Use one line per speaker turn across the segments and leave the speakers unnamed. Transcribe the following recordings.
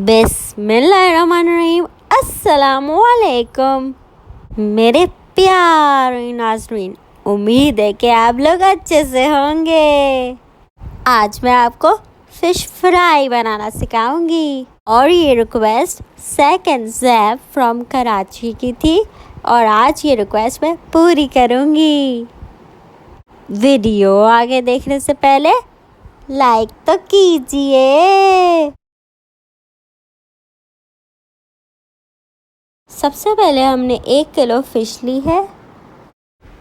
बिस्मिल्लाहिर्रहमानिर्रहीम। अस्सलामुअलैकुम मेरे प्यारे नाज़रीन, उम्मीद है कि आप लोग अच्छे से होंगे। आज मैं आपको फ़िश फ्राई बनाना सिखाऊंगी और ये request second Zeb from Karachi की थी और आज ये रिक्वेस्ट मैं पूरी करूंगी। वीडियो आगे देखने से पहले लाइक तो कीजिए। सबसे पहले हमने 1 किलो फ़िश ली है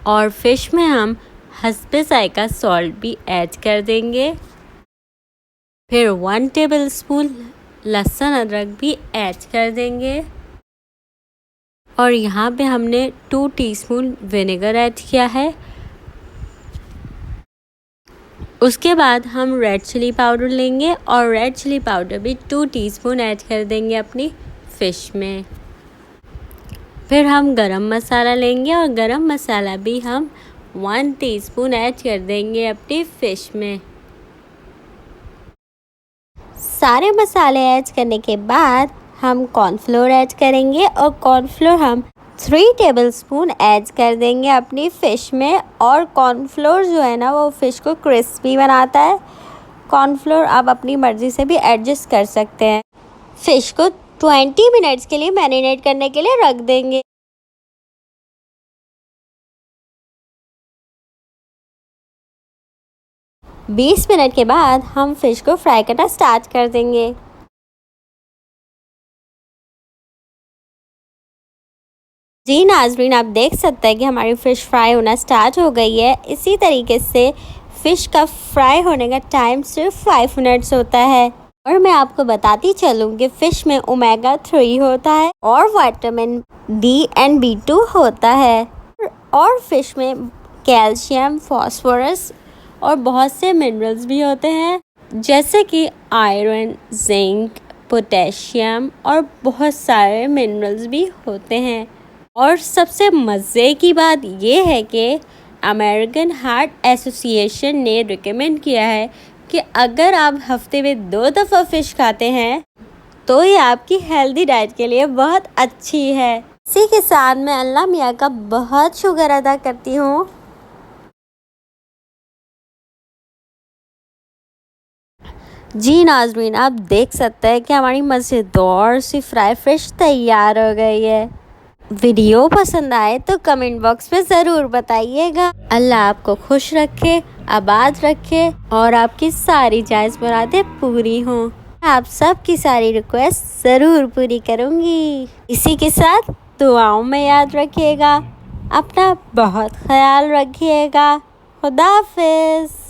और फ़िश में हम हस्बे ज़ायका सॉल्ट भी ऐड कर देंगे। फिर 1 टेबलस्पून लहसुन अदरक भी ऐड कर देंगे और यहाँ पे हमने 2 टीस्पून विनेगर ऐड किया है। उसके बाद हम रेड चिली पाउडर लेंगे और रेड चिली पाउडर भी 2 टीस्पून ऐड कर देंगे अपनी फ़िश में। फिर हम गरम मसाला लेंगे और गरम मसाला भी हम 1 टीस्पून ऐड कर देंगे अपनी फ़िश में। सारे मसाले ऐड करने के बाद हम कॉर्नफ्लोर ऐड करेंगे और कॉर्नफ्लोर हम 3 टेबलस्पून ऐड कर देंगे अपनी फ़िश में। और कॉर्नफ्लोर जो है ना वो फ़िश को क्रिस्पी बनाता है। कॉर्नफ्लोर आप अपनी मर्ज़ी से भी एडजस्ट कर सकते हैं। फ़िश को 20 मिनट्स के लिए मैरिनेट करने के लिए रख देंगे। बीस मिनट के बाद हम फ़िश को फ्राई करना स्टार्ट कर देंगे। जी नाज़रीन, आप देख सकते हैं कि हमारी फ़िश फ्राई होना स्टार्ट हो गई है। इसी तरीके से फ़िश का फ्राई होने का टाइम सिर्फ 5 मिनट्स होता है। और मैं आपको बताती चलूँ कि फ़िश में ओमेगा 3 होता है और विटामिन D एंड B2 होता है और फ़िश में कैल्शियम, फास्फोरस और बहुत से मिनरल्स भी होते हैं जैसे कि आयरन, जिंक, पोटेशियम और बहुत सारे मिनरल्स भी होते हैं। और सबसे मज़े की बात ये है कि अमेरिकन हार्ट एसोसिएशन ने रिकमेंड किया है कि अगर आप हफ्ते में 2 दफ़ा फ़िश खाते हैं तो ये आपकी हेल्दी डाइट के लिए बहुत अच्छी है। इसी के साथ मैं अल्लाह मियाँ का बहुत शुक्र अदा करती हूँ। जी नाज़रीन, आप देख सकते हैं कि हमारी मज़ेदार सी फ्राई फ़िश तैयार हो गई है। वीडियो पसंद आए तो कमेंट बॉक्स में ज़रूर बताइएगा। अल्लाह आपको खुश रखे, आबाद रखे और आपकी सारी जायज़ मुरादें पूरी हों। आप सबकी सारी रिक्वेस्ट ज़रूर पूरी करूँगी। इसी के साथ दुआओं में याद रखिएगा। अपना बहुत ख्याल रखिएगा। खुदा हाफ़िज़।